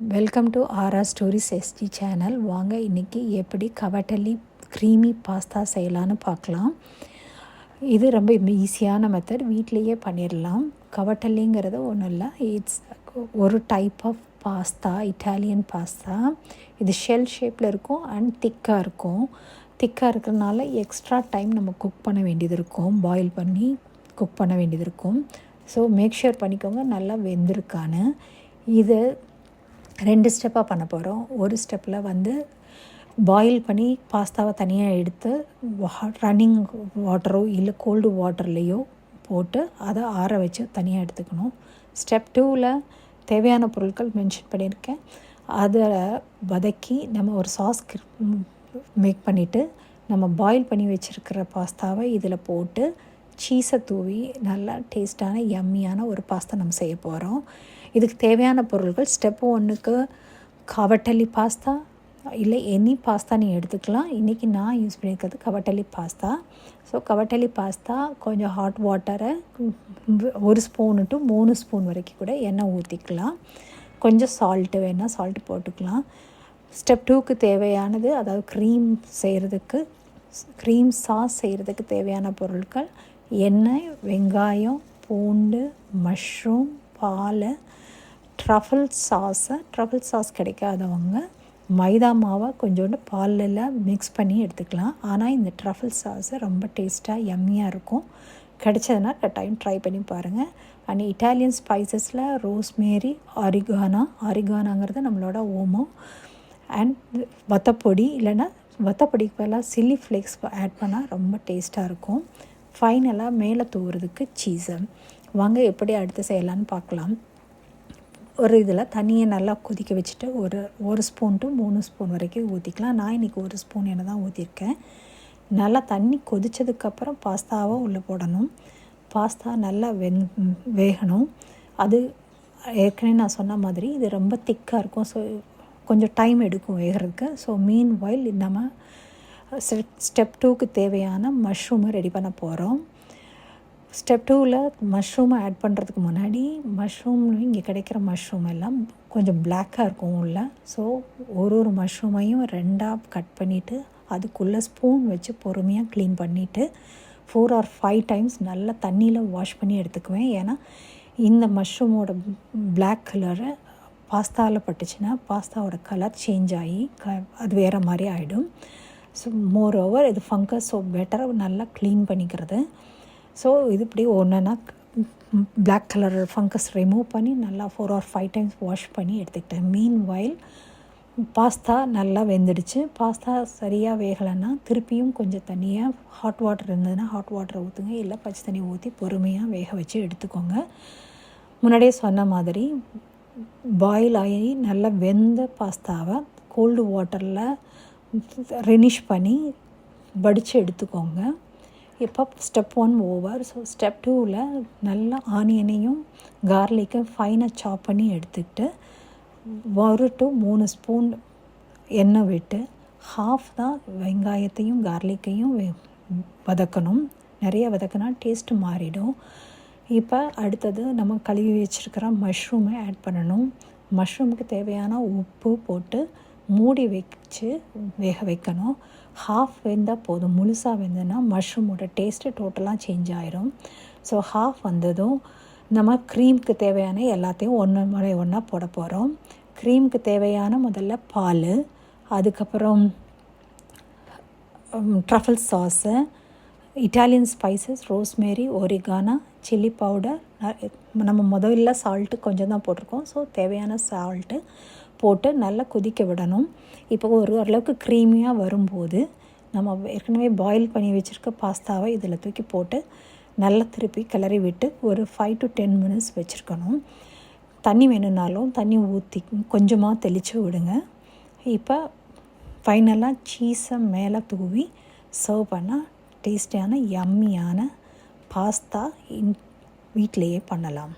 Welcome to RR stories ST channel. வாங்க இன்றைக்கி எப்படி கவட்டலி க்ரீமி பாஸ்தா செய்யலான்னு பார்க்கலாம். இது ரொம்ப ஈஸியான மெத்தட், வீட்லேயே பண்ணிடலாம். கவட்டலிங்கிறது ஒன்றும் இல்லை, இட்ஸ் ஒரு type of pasta, Italian pasta. இது ஷெல் ஷேப்பில் இருக்கும் அண்ட் திக்காக இருக்கும். திக்காக இருக்கிறதுனால எக்ஸ்ட்ரா டைம் நம்ம குக் பண்ண வேண்டியது இருக்கும், பாயில் பண்ணி குக் பண்ண வேண்டியது இருக்கும். ஸோ மேக் ஷூர் பண்ணிக்கோங்க நல்லா வெந்திருக்கான்னு. இது 2 ஸ்டெப்பாக பண்ண போகிறோம். ஒரு ஸ்டெப்பில் பாயில் பண்ணி பாஸ்தாவை தனியாக எடுத்து ரன்னிங் வாட்டரோ இல்லை கோல்டு வாட்டர்லேயோ போட்டு அதை ஆற வச்சு தனியாக எடுத்துக்கணும். ஸ்டெப் 2ல் தேவையான பொருட்கள் மென்ஷன் பண்ணியிருக்கேன். அதை வதக்கி நம்ம ஒரு சாஸ் மேக் பண்ணிவிட்டு நம்ம பாயில் பண்ணி வச்சுருக்கிற பாஸ்தாவை இதில் போட்டு சீஸை தூவி நல்லா டேஸ்ட்டான யம்மியான ஒரு பாஸ்தா நம்ம செய்ய போகிறோம். இதுக்கு தேவையான பொருட்கள் ஸ்டெப் 1க்கு கவட்டலி பாஸ்தா இல்லை எனி பாஸ்தா நீ எடுத்துக்கலாம். இன்றைக்கி நான் யூஸ் பண்ணியிருக்கிறது கவட்டலி பாஸ்தா. ஸோ கவட்டலி பாஸ்தா கொஞ்சம் ஹாட் வாட்டரை 1 ஸ்பூனு to 3 ஸ்பூன் வரைக்கும் கூட எண்ணெய் ஊற்றிக்கலாம். கொஞ்சம் சால்ட்டு வேணால் சால்ட்டு போட்டுக்கலாம். ஸ்டெப் 2க்கு தேவையானது, அதாவது க்ரீம் சாஸ் செய்கிறதுக்கு தேவையான பொருட்கள் எண்ணெய், வெங்காயம், பூண்டு, மஷ்ரூம், பால், ட்ரஃபிள் சாஸ் கிடைக்காதவங்க மைதா மாவை கொஞ்சோண்டு பாலில் மிக்ஸ் பண்ணி எடுத்துக்கலாம். ஆனால் இந்த ட்ரஃபிள் சாஸு ரொம்ப டேஸ்ட்டாக யம்மியாக இருக்கும். கிடைச்சதுன்னா கட்டாயம் ட்ரை பண்ணி பாருங்கள். அண்ட் இட்டாலியன் ஸ்பைசஸில் ரோஸ்மேரி, ஆரிகானாங்கிறது நம்மளோட ஓமம், அண்ட் வத்தப்பொடி, இல்லைன்னா வத்தப்பொடிக்கு பதிலாக சில்லி ஃப்ளேக்ஸ் ஆட் பண்ணால் ரொம்ப டேஸ்ட்டாக இருக்கும். ஃபைனலாக மேலே தூவுறதுக்கு சீஸு. வாங்க எப்படி அடுத்து செய்யலான்னு பார்க்கலாம். ஒரு இதில் தண்ணியை நல்லா கொதிக்க வச்சுட்டு ஒரு ஸ்பூன் to 3 ஸ்பூன் வரைக்கும் ஊற்றிக்கலாம். நான் இன்றைக்கி 1 ஸ்பூன் எண்ணெய் தான் ஊற்றிருக்கேன். நல்லா தண்ணி கொதித்ததுக்கப்புறம் பாஸ்தாவை உள்ளே போடணும். பாஸ்தா நல்லா வேகணும். அது ஏற்கனவே நான் சொன்ன மாதிரி இது ரொம்ப திக்காக இருக்கும். ஸோ கொஞ்சம் டைம் எடுக்கும் வேகிறதுக்கு. ஸோ மீன் வாயில் நம்ம ஸ்டெப் 2க்கு தேவையான மஷ்ரூமை ரெடி பண்ண போகிறோம். ஸ்டெப் 2ல் மஷ்ரூமை ஆட் பண்ணுறதுக்கு முன்னாடி இங்கே கிடைக்கிற மஷ்ரூம் எல்லாம் கொஞ்சம் பிளாக்காக இருக்கும் உள்ள. ஸோ ஒரு மஷ்ரூமையும் 2ஆக கட் பண்ணிவிட்டு அதுக்குள்ளே ஸ்பூன் வச்சு பொறுமையாக க்ளீன் பண்ணிவிட்டு 4 or 5 டைம்ஸ் நல்லா தண்ணியில் வாஷ் பண்ணி எடுத்துக்குவேன். ஏன்னா இந்த மஷ்ரூமோட பிளாக் கலரை பாஸ்தாவில் பட்டுச்சுன்னா பாஸ்தாவோட கலர் சேஞ்ச் ஆகி அது வேறு மாதிரி ஆகிடும். ஸோ மோர் ஓவர் இது ஃபங்கஸ், ஸோ பெட்டர் நல்லா க்ளீன் பண்ணிக்கிறது. ஸோ இது இப்படி ஒன்றுனா பிளாக் கலர் ஃபங்கஸ் ரிமூவ் பண்ணி நல்லா 4 or 5 டைம்ஸ் வாஷ் பண்ணி எடுத்துக்கிட்டேன். மீன் வாயில் பாஸ்தா நல்லா வெந்துடுச்சு. பாஸ்தா சரியாக வேகலைன்னா திருப்பியும் கொஞ்சம் தண்ணியாக ஹாட் வாட்டர் இருந்ததுன்னா ஹாட் வாட்டரை ஊற்றுங்க, இல்லை பச்சை தண்ணி ஊற்றி பொறுமையாக வேக வச்சு எடுத்துக்கோங்க. முன்னாடியே சொன்ன மாதிரி பாயில் ஆகி நல்லா வெந்த பாஸ்தாவை கோல்டு வாட்டரில் ரெனிஷ் பண்ணி வடித்து எடுத்துக்கோங்க. இப்போ ஸ்டெப் 1 ஓவர். ஸோ ஸ்டெப் 2ல் நல்லா ஆனியனையும் கார்லிக்கும் ஃபைனாக சாப் பண்ணி எடுத்துக்கிட்டு 1 to 3 ஸ்பூன் எண்ணெய் விட்டு தான் வெங்காயத்தையும் கார்லிக்கையும் வதக்கணும். நிறைய வதக்கினா டேஸ்ட்டு மாறிடும். இப்போ அடுத்தது நம்ம கழுவி வச்சுருக்கிற மஷ்ரூமை ஆட் பண்ணணும். மஷ்ரூமுக்கு தேவையான உப்பு போட்டு மூடி வச்சு வேக வைக்கணும். வெந்தால் போதும். முழுசாக வெந்ததுன்னா மஷ்ரூமோட டேஸ்ட்டு டோட்டலாக சேஞ்ச் ஆயிரும். ஸோ வந்ததும் நம்ம க்ரீமுக்கு தேவையான எல்லாத்தையும் ஒன்றா போட போகிறோம். க்ரீமுக்கு தேவையான முதல்ல பால், அதுக்கப்புறம் truffle sauce, Italian spices, rosemary, oregano, chilli powder. நம்ம முதல்ல சால்ட்டு கொஞ்சம் தான் போட்டிருக்கோம். ஸோ தேவையான சால்ட்டு போட்டு நல்லா கொதிக்க விடணும். இப்போ ஓரளவுக்கு க்ரீமியாக வரும்போது நம்ம ஏற்கனவே பாயில் பண்ணி வச்சுருக்க பாஸ்தாவை இதில் தூக்கி போட்டு நல்லா திருப்பி கிளறி விட்டு ஒரு 5 to 10 மினிட்ஸ் வச்சுருக்கணும். தண்ணி வேணும்னாலும் தண்ணி ஊற்றி கொஞ்சமாக தெளித்து விடுங்க. இப்போ ஃபைனலாக சீஸை மேலே தூவி சர்வ் பண்ணால் டேஸ்டியான யம்மியான பாஸ்தா வீட்டிலையே பண்ணலாம்.